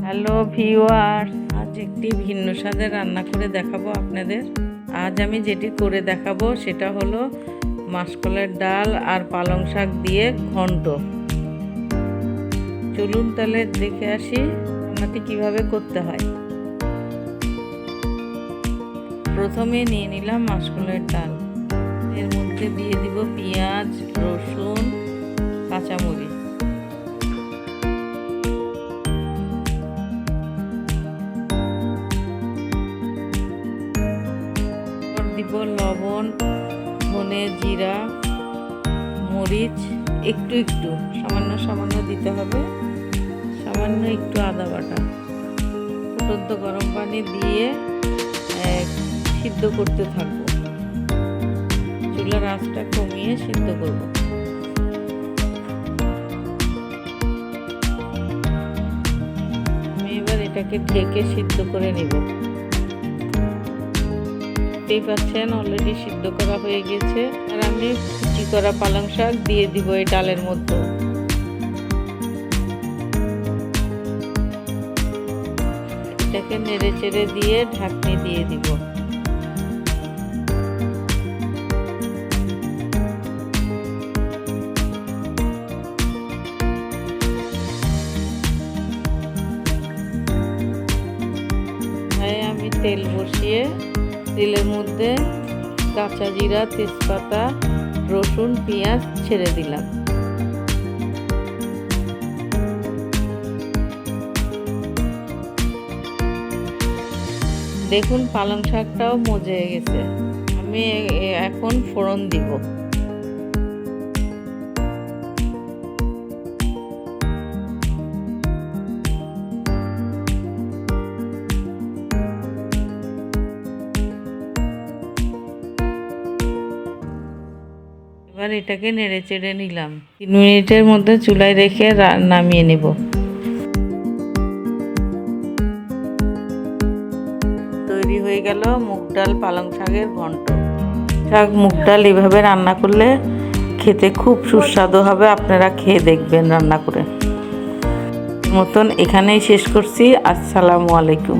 Hello viewers, আজ একটি ভিন্ন স্বাদের রান্না করে দেখাবো আপনাদের। আজ আমি যেটি করে দেখাবো সেটা হলো মাসকলাইয়ের ডাল আর পালং শাক দিয়ে ঘন্ট। চলুন তাহলে দেখে আসি রান্নাটি কিভাবে করতে হয়। প্রথমে নিয়ে নিলাম মাসকলাইয়ের ডাল, এর মধ্যে দিয়ে দিব পেঁয়াজ, রসুন, কাঁচামরিচ, দিব লবণ, ধনে, জিরা, মরিচ একটু একটু সামান্য সামান্য দিতে হবে, সামান্য একটু আদা বাটা, ফুটন্ত গরম পানি দিয়ে সিদ্ধ করতে থাকবো। চুলার আঁচটা কমিয়ে সিদ্ধ করব। আমি এবার এটাকে ঢেকে সিদ্ধ করে নিব। দেখতেই পাচ্ছেন অলরেডি সিদ্ধ করা হয়ে গেছে। আর আমি কুচি করা পালং শাক দিয়ে দিব এই ডালের মধ্যে। এটাকে নেড়ে চেড়ে দিয়ে ঢাকনি দিয়ে দিব। আমি তেল বসিয়ে তেলের মধ্যে কাঁচা জিরা, তেজপাতা, রসুন, পেঁয়াজ ছেড়ে দিলাম। দেখুন পালং শাকটাও মজে গেছে। আমি এখন ফোড়ন দিব। এবার এটাকে নেড়ে চেড়ে নিলাম। 3 মিনিটের মধ্যে চুলায় রেখে নামিয়ে নেব। তৈরি হয়ে গেল মুগ ডাল পালং শাকের ঘন্ট। শাক মুগ ডাল এভাবে রান্না করলে খেতে খুব সুস্বাদু হবে। আপনারা খেয়ে দেখবেন রান্না করে। মতন এখানেই শেষ করছি। আসসালামু আলাইকুম।